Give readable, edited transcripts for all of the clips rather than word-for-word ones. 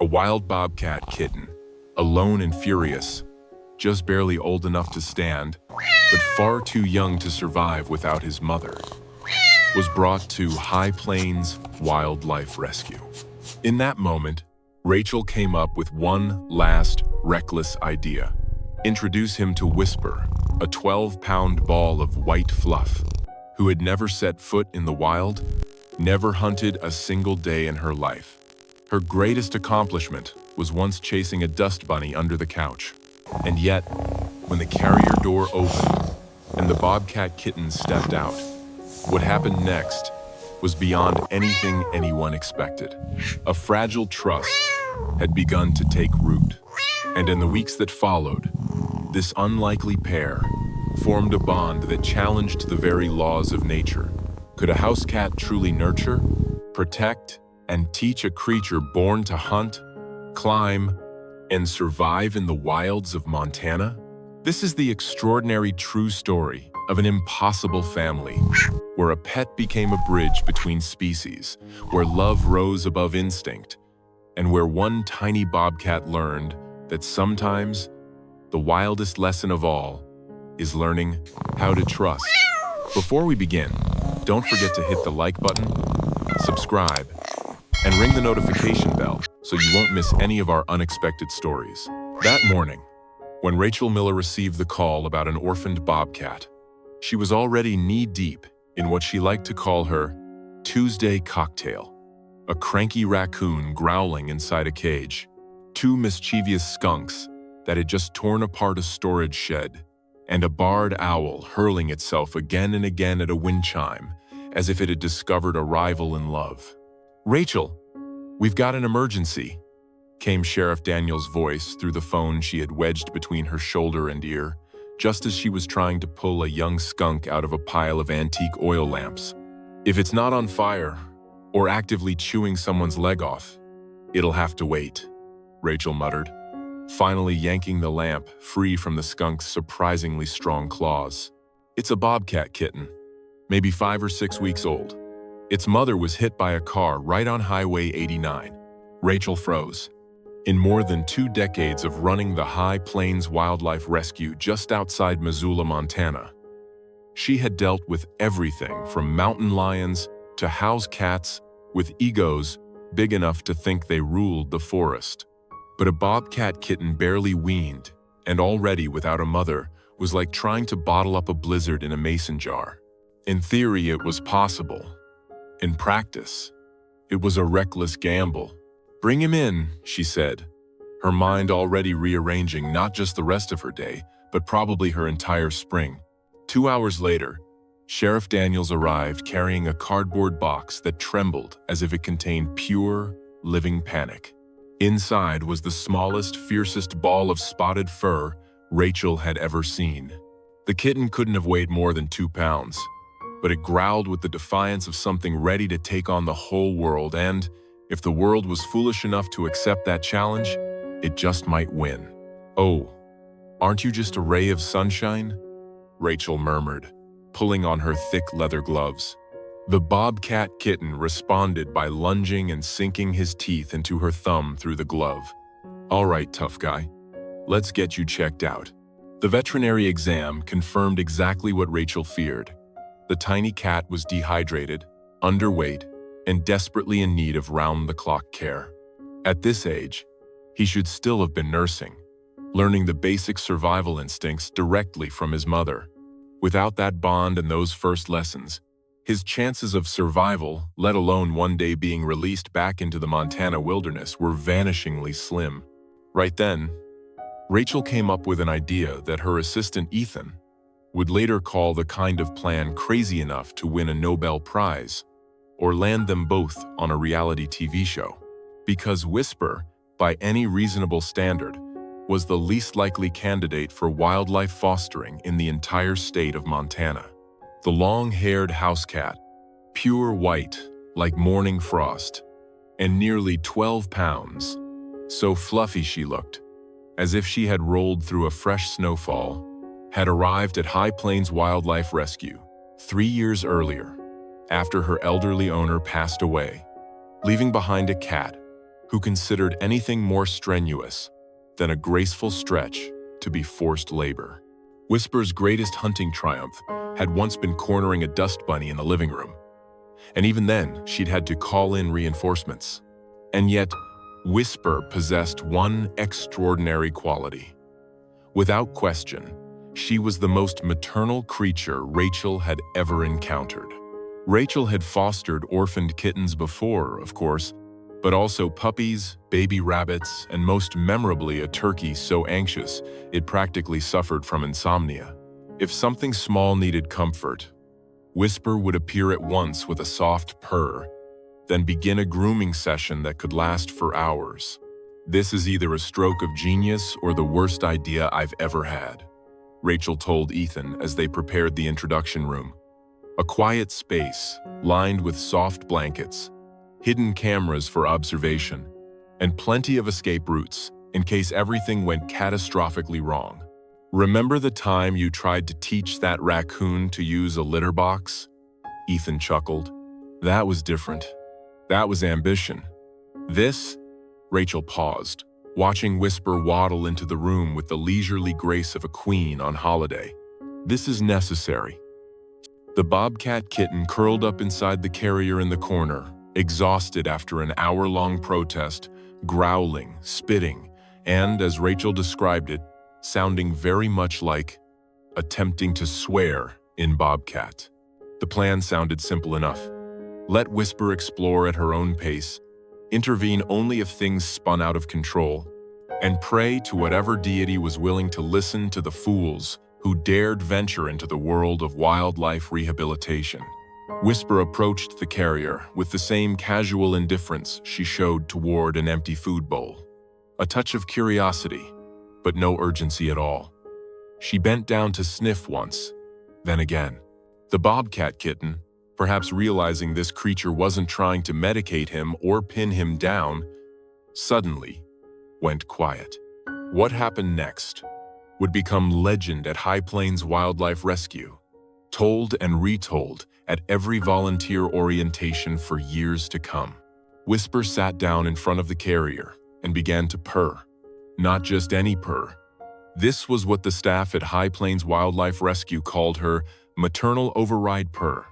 wild bobcat kitten, alone and furious, just barely old enough to stand, but far too young to survive without his mother, was brought to High Plains Wildlife Rescue. In that moment, Rachel came up with one last reckless idea. Introduce him to Whisper, a 12-pound ball of white fluff, who had never set foot in the wild, never hunted a single day in her life. Her greatest accomplishment was once chasing a dust bunny under the couch. And yet, when the carrier door opened and the bobcat kitten stepped out, what happened next was beyond anything anyone expected. A fragile trust had begun to take root, and in the weeks that followed, this unlikely pair formed a bond that challenged the very laws of nature. Could a housecat truly nurture, protect, and teach a creature born to hunt, climb, and survive in the wilds of Montana? This is the extraordinary true story of an impossible family, where a pet became a bridge between species, where love rose above instinct, and where one tiny bobcat learned that sometimes the wildest lesson of all is learning how to trust. Before we begin, don't forget to hit the like button, subscribe, and ring the notification bell so you won't miss any of our unexpected stories. That morning, when Rachel Miller received the call about an orphaned bobcat, she was already knee-deep in what she liked to call her Tuesday cocktail. A cranky raccoon growling inside a cage, two mischievous skunks that had just torn apart a storage shed, and a barred owl hurling itself again and again at a wind chime as if it had discovered a rival in love. "Rachel, we've got an emergency," came Sheriff Daniel's voice through the phone she had wedged between her shoulder and ear, just as she was trying to pull a young skunk out of a pile of antique oil lamps. "If it's not on fire or actively chewing someone's leg off, it'll have to wait," Rachel muttered, finally yanking the lamp free from the skunk's surprisingly strong claws. "It's a bobcat kitten, maybe 5 or 6 weeks old. Its mother was hit by a car right on Highway 89. Rachel froze. In more than 2 decades of running the High Plains Wildlife Rescue just outside Missoula, Montana, she had dealt with everything from mountain lions to house cats with egos big enough to think they ruled the forest. But a bobcat kitten barely weaned, and already without a mother, was like trying to bottle up a blizzard in a mason jar. In theory, it was possible. In practice, it was a reckless gamble. "Bring him in," she said, her mind already rearranging not just the rest of her day, but probably her entire spring. 2 hours later, Sheriff Daniels arrived carrying a cardboard box that trembled as if it contained pure, living panic. Inside was the smallest, fiercest ball of spotted fur Rachel had ever seen. The kitten couldn't have weighed more than 2 pounds, but it growled with the defiance of something ready to take on the whole world, and, if the world was foolish enough to accept that challenge, it just might win. "Oh, aren't you just a ray of sunshine?" Rachel murmured, pulling on her thick leather gloves. The bobcat kitten responded by lunging and sinking his teeth into her thumb through the glove. "All right, tough guy. Let's get you checked out." The veterinary exam confirmed exactly what Rachel feared. The tiny cat was dehydrated, underweight, and desperately in need of round-the-clock care. At this age, he should still have been nursing, learning the basic survival instincts directly from his mother. Without that bond and those first lessons, his chances of survival, let alone one day being released back into the Montana wilderness, were vanishingly slim. Right then, Rachel came up with an idea that her assistant Ethan would later call the kind of plan crazy enough to win a Nobel Prize, or land them both on a reality TV show. Because Whisper, by any reasonable standard, was the least likely candidate for wildlife fostering in the entire state of Montana. The long-haired housecat, pure white like morning frost, and nearly 12 pounds, so fluffy she looked, as if she had rolled through a fresh snowfall, had arrived at High Plains Wildlife Rescue 3 years earlier, after her elderly owner passed away, leaving behind a cat who considered anything more strenuous than a graceful stretch to be forced labor. Whisper's greatest hunting triumph had once been cornering a dust bunny in the living room, and even then she'd had to call in reinforcements. And yet, Whisper possessed one extraordinary quality. Without question, she was the most maternal creature Rachel had ever encountered. Rachel had fostered orphaned kittens before, of course, but also puppies, baby rabbits, and most memorably a turkey so anxious it practically suffered from insomnia. If something small needed comfort, Whisper would appear at once with a soft purr, then begin a grooming session that could last for hours. "This is either a stroke of genius or the worst idea I've ever had," Rachel told Ethan as they prepared the introduction room. A quiet space, lined with soft blankets, hidden cameras for observation, and plenty of escape routes in case everything went catastrophically wrong. "Remember the time you tried to teach that raccoon to use a litter box?" Ethan chuckled. "That was different. That was ambition. This..." Rachel paused, watching Whisper waddle into the room with the leisurely grace of a queen on holiday. "This is necessary." The bobcat kitten curled up inside the carrier in the corner, exhausted after an hour-long protest, growling, spitting, and, as Rachel described it, sounding very much like attempting to swear in Bobcat. The plan sounded simple enough. Let Whisper explore at her own pace, intervene only if things spun out of control, and pray to whatever deity was willing to listen to the fools who dared venture into the world of wildlife rehabilitation. Whisper approached the carrier with the same casual indifference she showed toward an empty food bowl. A touch of curiosity, but no urgency at all. She bent down to sniff once, then again. The bobcat kitten, perhaps realizing this creature wasn't trying to medicate him or pin him down, suddenly went quiet. What happened next would become legend at High Plains Wildlife Rescue, told and retold at every volunteer orientation for years to come. Whisper sat down in front of the carrier and began to purr. Not just any purr. This was what the staff at High Plains Wildlife Rescue called her maternal override purr.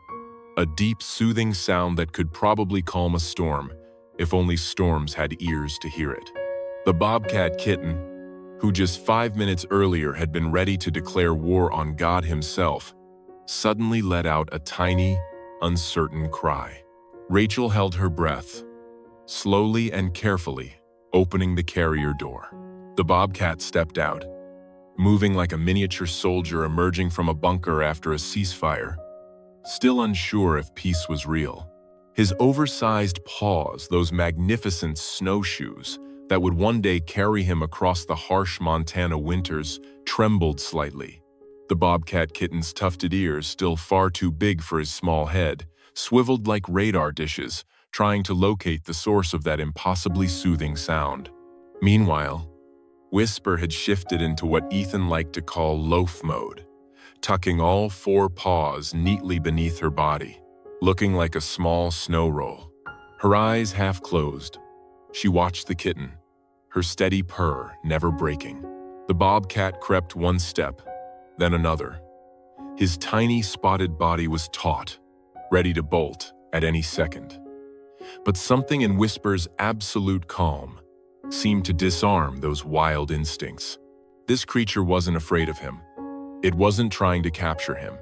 A deep, soothing sound that could probably calm a storm, if only storms had ears to hear it. The bobcat kitten, who just 5 minutes earlier had been ready to declare war on God himself, suddenly let out a tiny, uncertain cry. Rachel held her breath, slowly and carefully opening the carrier door. The bobcat stepped out, moving like a miniature soldier emerging from a bunker after a ceasefire, still unsure if peace was real. His oversized paws, those magnificent snowshoes that would one day carry him across the harsh Montana winters, trembled slightly. The bobcat kitten's tufted ears, still far too big for his small head, swiveled like radar dishes, trying to locate the source of that impossibly soothing sound. Meanwhile, Whisper had shifted into what Ethan liked to call loaf mode, tucking all 4 paws neatly beneath her body, looking like a small snow roll. Her eyes half closed, she watched the kitten, her steady purr never breaking. The bobcat crept one step, then another. His tiny spotted body was taut, ready to bolt at any second. But something in Whisper's absolute calm seemed to disarm those wild instincts. This creature wasn't afraid of him. It wasn't trying to capture him.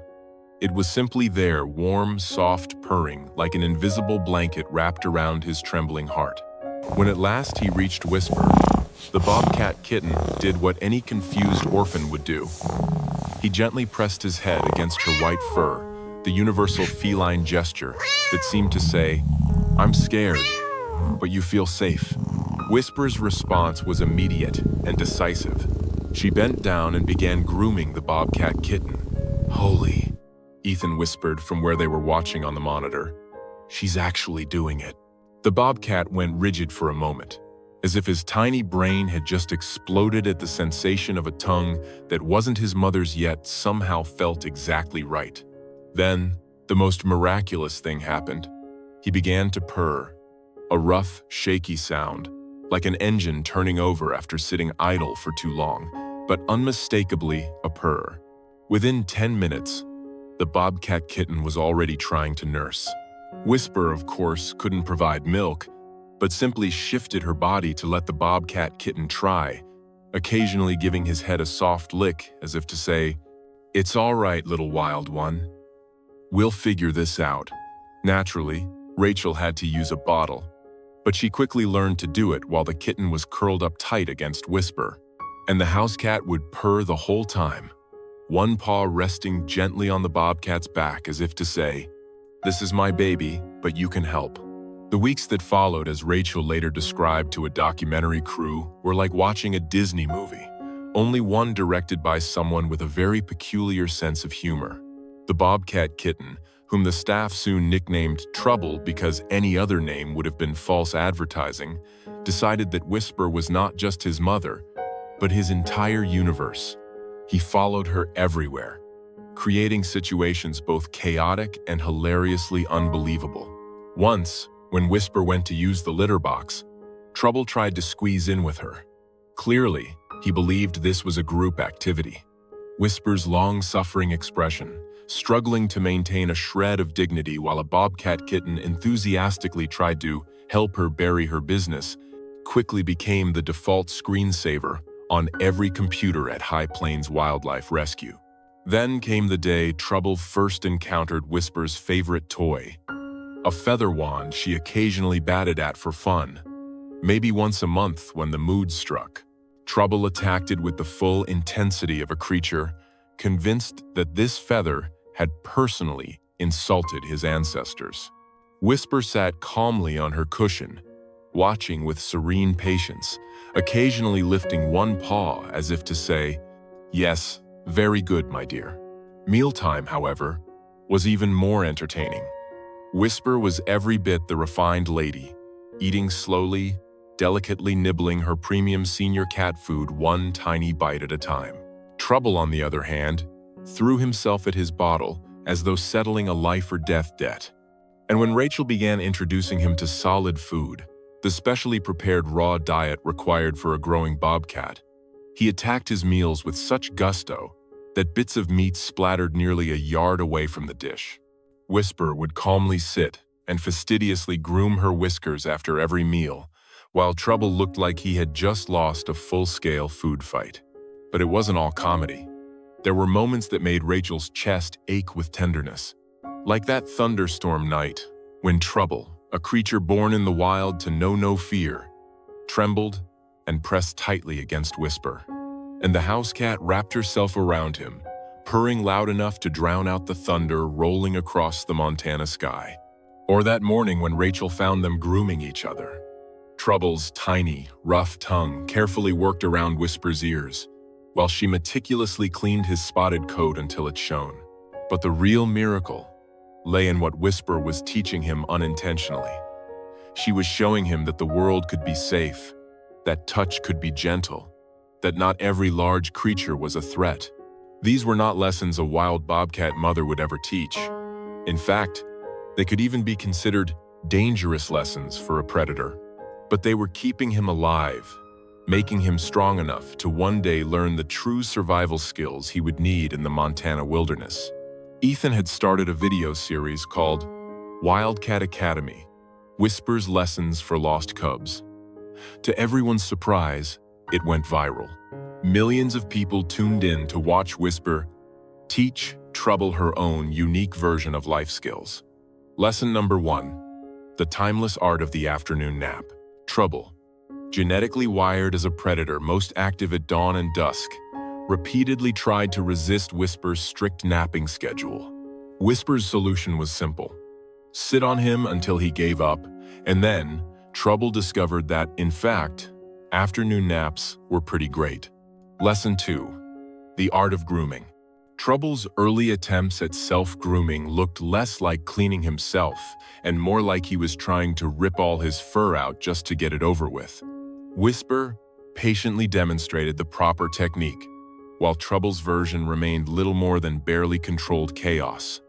It was simply there, warm, soft, purring like an invisible blanket wrapped around his trembling heart. When at last he reached Whisper, the bobcat kitten did what any confused orphan would do. He gently pressed his head against her white fur, the universal feline gesture that seemed to say, "I'm scared, but you feel safe." Whisper's response was immediate and decisive. She bent down and began grooming the bobcat kitten. "Holy," Ethan whispered from where they were watching on the monitor. "She's actually doing it." The bobcat went rigid for a moment, as if his tiny brain had just exploded at the sensation of a tongue that wasn't his mother's yet somehow felt exactly right. Then, the most miraculous thing happened. He began to purr, a rough, shaky sound, like an engine turning over after sitting idle for too long, but unmistakably a purr. Within 10 minutes, the bobcat kitten was already trying to nurse. Whisper, of course, couldn't provide milk, but simply shifted her body to let the bobcat kitten try, occasionally giving his head a soft lick as if to say, "It's all right, little wild one. We'll figure this out." Naturally, Rachel had to use a bottle, but she quickly learned to do it while the kitten was curled up tight against Whisper, and the housecat would purr the whole time, one paw resting gently on the bobcat's back as if to say, "This is my baby, but you can help." The weeks that followed, as Rachel later described to a documentary crew, were like watching a Disney movie, only one directed by someone with a very peculiar sense of humor. The bobcat kitten, whom the staff soon nicknamed Trouble because any other name would have been false advertising, decided that Whisper was not just his mother, but his entire universe. He followed her everywhere, creating situations both chaotic and hilariously unbelievable. Once, when Whisper went to use the litter box, Trouble tried to squeeze in with her. Clearly, he believed this was a group activity. Whisper's long-suffering expression, struggling to maintain a shred of dignity while a bobcat kitten enthusiastically tried to help her bury her business, quickly became the default screensaver on every computer at High Plains Wildlife Rescue. Then came the day Trouble first encountered Whisper's favorite toy, a feather wand she occasionally batted at for fun. Maybe once a month when the mood struck, Trouble attacked it with the full intensity of a creature, convinced that this feather had personally insulted his ancestors. Whisper sat calmly on her cushion, watching with serene patience, occasionally lifting one paw as if to say, "Yes, very good, my dear." Mealtime, however, was even more entertaining. Whisper was every bit the refined lady, eating slowly, delicately nibbling her premium senior cat food one tiny bite at a time. Trouble, on the other hand, threw himself at his bottle as though settling a life or death debt. And when Rachel began introducing him to solid food, the specially prepared raw diet required for a growing bobcat, he attacked his meals with such gusto that bits of meat splattered nearly a yard away from the dish. Whisper would calmly sit and fastidiously groom her whiskers after every meal, while Trouble looked like he had just lost a full-scale food fight. But it wasn't all comedy. There were moments that made Rachel's chest ache with tenderness, like that thunderstorm night when Trouble, a creature born in the wild to know no fear, trembled and pressed tightly against Whisper, and the housecat wrapped herself around him, purring loud enough to drown out the thunder rolling across the Montana sky. Or that morning when Rachel found them grooming each other. Trouble's tiny, rough tongue carefully worked around Whisper's ears, while she meticulously cleaned his spotted coat until it shone. But the real miracle lay in what Whisper was teaching him unintentionally. She was showing him that the world could be safe, that touch could be gentle, that not every large creature was a threat. These were not lessons a wild bobcat mother would ever teach. In fact, they could even be considered dangerous lessons for a predator. But they were keeping him alive, making him strong enough to one day learn the true survival skills he would need in the Montana wilderness. Ethan had started a video series called Wildcat Academy, Whisper's Lessons for Lost Cubs. To everyone's surprise, it went viral. Millions of people tuned in to watch Whisper teach Trouble her own unique version of life skills. Lesson number 1, the timeless art of the afternoon nap. Trouble, genetically wired as a predator most active at dawn and dusk, repeatedly tried to resist Whisper's strict napping schedule. Whisper's solution was simple: sit on him until he gave up, and then Trouble discovered that, in fact, afternoon naps were pretty great. Lesson 2, the art of grooming. Trouble's early attempts at self-grooming looked less like cleaning himself and more like he was trying to rip all his fur out just to get it over with. Whisper patiently demonstrated the proper technique, while Trouble's version remained little more than barely controlled chaos.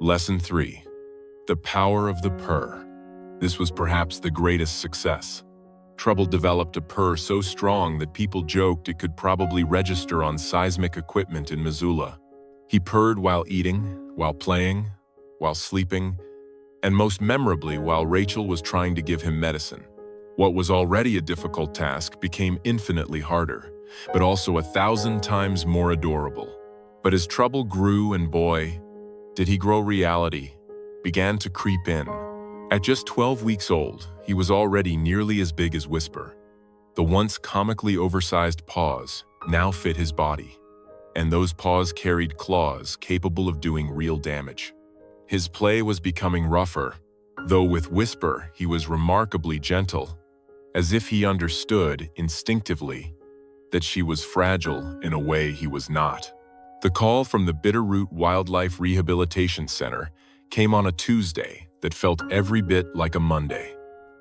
Lesson 3, the power of the purr. This was perhaps the greatest success. Trouble developed a purr so strong that people joked it could probably register on seismic equipment in Missoula. He purred while eating, while playing, while sleeping, and most memorably while Rachel was trying to give him medicine. What was already a difficult task became infinitely harder, but also 1,000 times more adorable. But as Trouble grew, and boy, did he grow, reality began to creep in. At just 12 weeks old, he was already nearly as big as Whisper. The once comically oversized paws now fit his body, and those paws carried claws capable of doing real damage. His play was becoming rougher, though with Whisper he was remarkably gentle, as if he understood instinctively that she was fragile in a way he was not. The call from the Bitterroot Wildlife Rehabilitation Center came on a Tuesday that felt every bit like a Monday.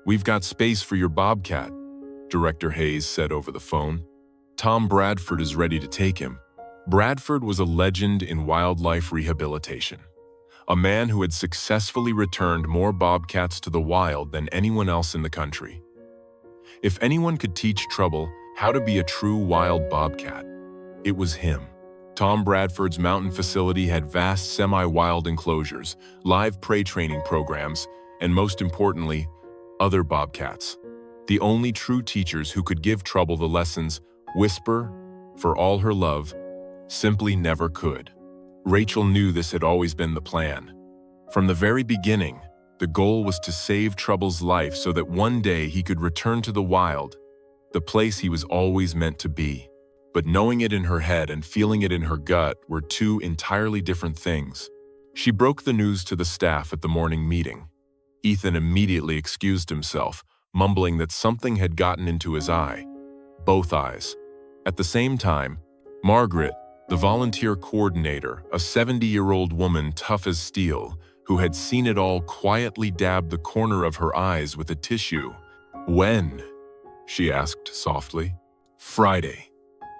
"We've got space for your bobcat," Director Hayes said over the phone. "Tom Bradford is ready to take him." Bradford was a legend in wildlife rehabilitation, a man who had successfully returned more bobcats to the wild than anyone else in the country. If anyone could teach Trouble how to be a true wild bobcat, it was him. Tom Bradford's mountain facility had vast semi-wild enclosures, live prey training programs, and most importantly, other bobcats. The only true teachers who could give Trouble the lessons Whisper, for all her love, simply never could. Rachel knew this had always been the plan. From the very beginning, the goal was to save Trouble's life so that one day he could return to the wild, the place he was always meant to be. But knowing it in her head and feeling it in her gut were two entirely different things. She broke the news to the staff at the morning meeting. Ethan immediately excused himself, mumbling that something had gotten into his eye. Both eyes. At the same time, Margaret, the volunteer coordinator, a 70-year-old woman tough as steel, who had seen it all, quietly dabbed the corner of her eyes with a tissue. "When?" she asked softly. "Friday,"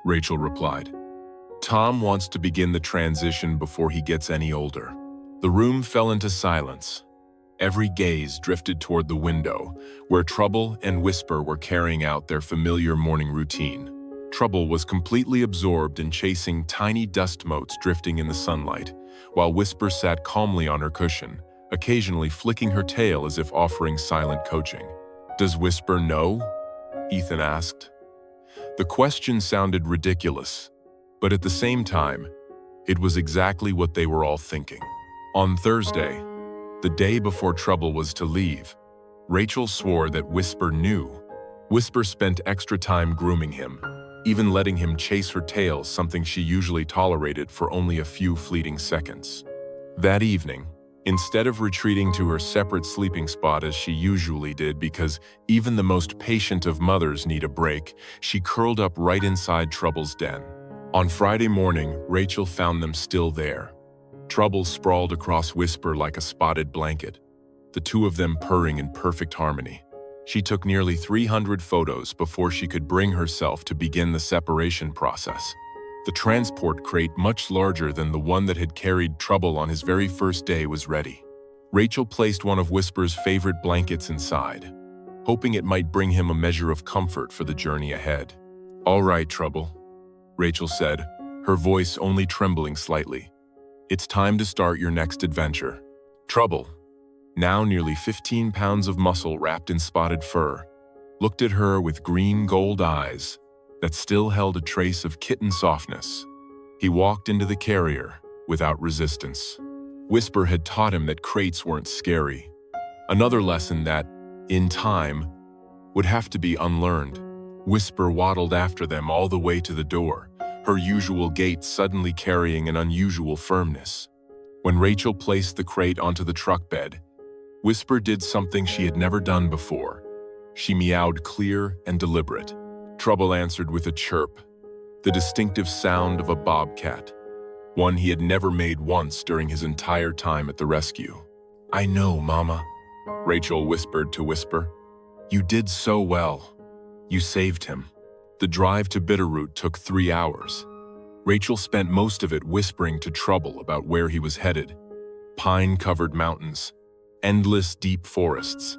Rachel replied. "Tom wants to begin the transition before he gets any older." The room fell into silence. Every gaze drifted toward the window, where Trouble and Whisper were carrying out their familiar morning routine. Trouble was completely absorbed in chasing tiny dust motes drifting in the sunlight, while Whisper sat calmly on her cushion, occasionally flicking her tail as if offering silent coaching. "Does Whisper know?" Ethan asked. The question sounded ridiculous, but at the same time, it was exactly what they were all thinking. On Thursday, the day before Trouble was to leave, Rachel swore that Whisper knew. Whisper spent extra time grooming him, even letting him chase her tail, something she usually tolerated for only a few fleeting seconds. That evening, instead of retreating to her separate sleeping spot as she usually did, because even the most patient of mothers need a break, she curled up right inside Trouble's den. On Friday morning, Rachel found them still there. Trouble sprawled across Whisper like a spotted blanket, the two of them purring in perfect harmony. She took nearly 300 photos before she could bring herself to begin the separation process. The transport crate, much larger than the one that had carried Trouble on his very first day, was ready. Rachel placed one of Whisper's favorite blankets inside, hoping it might bring him a measure of comfort for the journey ahead. "All right, Trouble," Rachel said, her voice only trembling slightly. "It's time to start your next adventure." Trouble, now nearly 15 pounds of muscle wrapped in spotted fur, looked at her with green-gold eyes that still held a trace of kitten softness. He walked into the carrier without resistance. Whisper had taught him that crates weren't scary, another lesson that, in time, would have to be unlearned. Whisper waddled after them all the way to the door, her usual gait suddenly carrying an unusual firmness. When Rachel placed the crate onto the truck bed, Whisper did something she had never done before. She meowed clear and deliberate. Trouble answered with a chirp, the distinctive sound of a bobcat, one he had never made once during his entire time at the rescue. "I know, Mama," Rachel whispered to Whisper. "You did so well. You saved him." The drive to Bitterroot took 3 hours. Rachel spent most of it whispering to Trouble about where he was headed. Pine-covered mountains, endless deep forests,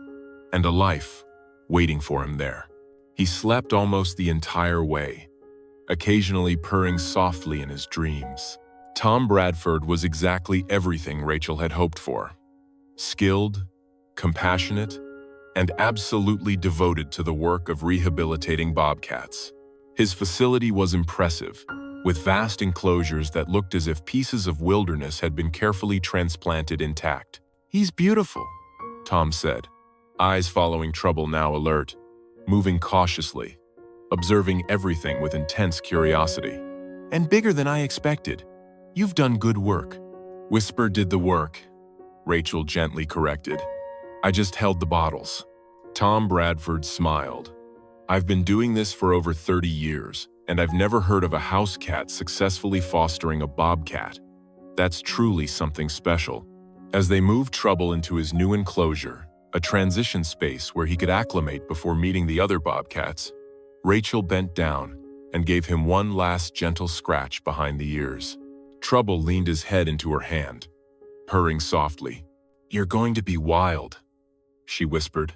and a life waiting for him there. He slept almost the entire way, occasionally purring softly in his dreams. Tom Bradford was exactly everything Rachel had hoped for. Skilled, compassionate, and absolutely devoted to the work of rehabilitating bobcats. His facility was impressive, with vast enclosures that looked as if pieces of wilderness had been carefully transplanted intact. "He's beautiful," Tom said, eyes following Trouble, now alert, moving cautiously, observing everything with intense curiosity. "And bigger than I expected. You've done good work." Whisper did the work, Rachel gently corrected. "I just held the bottles." Tom Bradford smiled. "I've been doing this for over 30 years, and I've never heard of a house cat successfully fostering a bobcat. That's truly something special." As they moved Trouble into his new enclosure, a transition space where he could acclimate before meeting the other bobcats, Rachel bent down and gave him one last gentle scratch behind the ears. Trouble leaned his head into her hand, purring softly. "You're going to be wild," she whispered.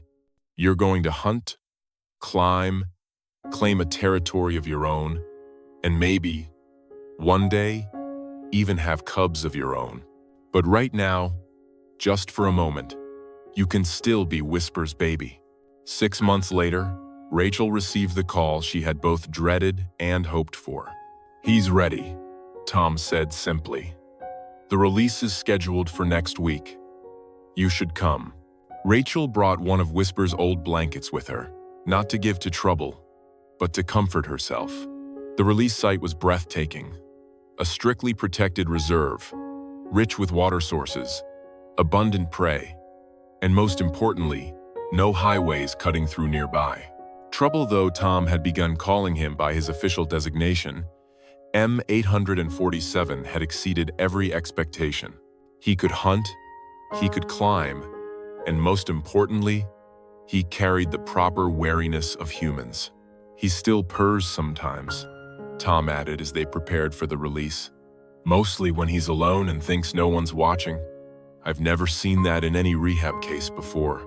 "You're going to hunt, climb, claim a territory of your own, and maybe, one day, even have cubs of your own. But right now, just for a moment, you can still be Whisper's baby." 6 months later, Rachel received the call she had both dreaded and hoped for. "He's ready," Tom said simply. "The release is scheduled for next week. You should come." Rachel brought one of Whisper's old blankets with her, not to give to Trouble, but to comfort herself. The release site was breathtaking, a strictly protected reserve, rich with water sources, abundant prey, and most importantly, no highways cutting through nearby. Trouble, though Tom had begun calling him by his official designation, M847 had exceeded every expectation. He could hunt, he could climb, and most importantly, he carried the proper wariness of humans. "He still purrs sometimes," Tom added as they prepared for the release. "Mostly when he's alone and thinks no one's watching. I've never seen that in any rehab case before."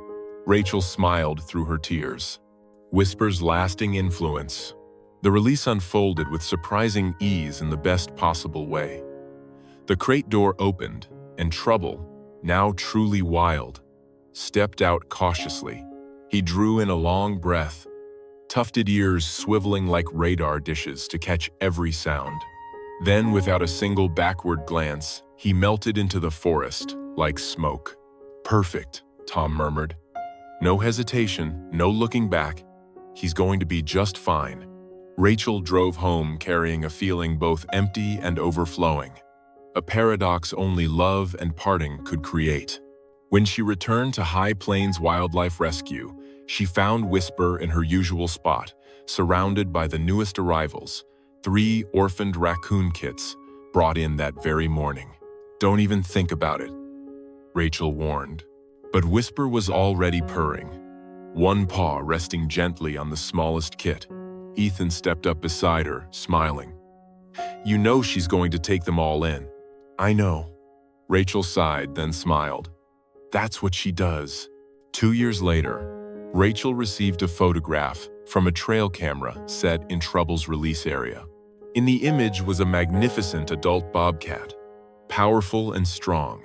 Rachel smiled through her tears. Whisper's lasting influence. The release unfolded with surprising ease in the best possible way. The crate door opened, and Trouble, now truly wild, stepped out cautiously. He drew in a long breath, tufted ears swiveling like radar dishes to catch every sound. Then, without a single backward glance, he melted into the forest like smoke. "Perfect," Tom murmured. "No hesitation, no looking back. He's going to be just fine." Rachel drove home carrying a feeling both empty and overflowing, a paradox only love and parting could create. When she returned to High Plains Wildlife Rescue, she found Whisper in her usual spot, surrounded by the newest arrivals, 3 orphaned raccoon kits brought in that very morning. "Don't even think about it," Rachel warned. But Whisper was already purring, one paw resting gently on the smallest kit. Ethan stepped up beside her, smiling. "You know she's going to take them all in." "I know." Rachel sighed, then smiled. "That's what she does." 2 years later, Rachel received a photograph from a trail camera set in Trouble's release area. In the image was a magnificent adult bobcat, powerful and strong,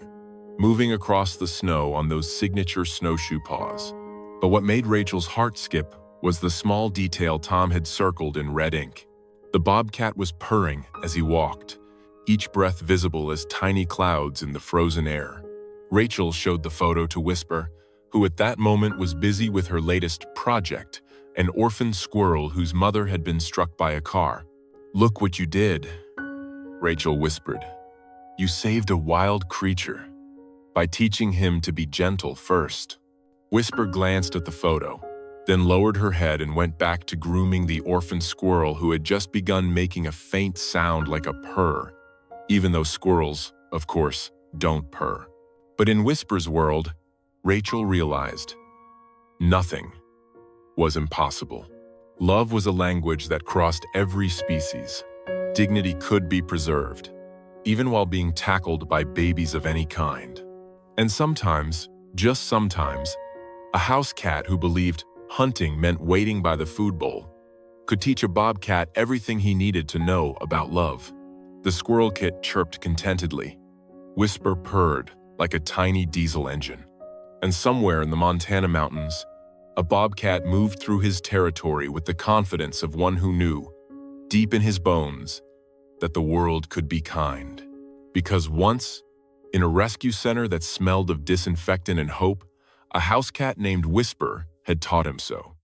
moving across the snow on those signature snowshoe paws. But what made Rachel's heart skip was the small detail Tom had circled in red ink. The bobcat was purring as he walked, each breath visible as tiny clouds in the frozen air. Rachel showed the photo to Whisper, who at that moment was busy with her latest project, an orphaned squirrel whose mother had been struck by a car. "Look what you did," Rachel whispered. "You saved a wild creature by teaching him to be gentle first." Whisper glanced at the photo, then lowered her head and went back to grooming the orphaned squirrel who had just begun making a faint sound like a purr, even though squirrels, of course, don't purr. But in Whisper's world, Rachel realized nothing was impossible. Love was a language that crossed every species. Dignity could be preserved, even while being tackled by babies of any kind. And sometimes, just sometimes, a house cat who believed Hunting meant waiting by the food bowl, could teach a bobcat everything he needed to know about love. The squirrel kit chirped contentedly. Whisper purred like a tiny diesel engine. And somewhere in the Montana mountains, a bobcat moved through his territory with the confidence of one who knew, deep in his bones, that the world could be kind. Because once, in a rescue center that smelled of disinfectant and hope, a housecat named Whisper had taught him so.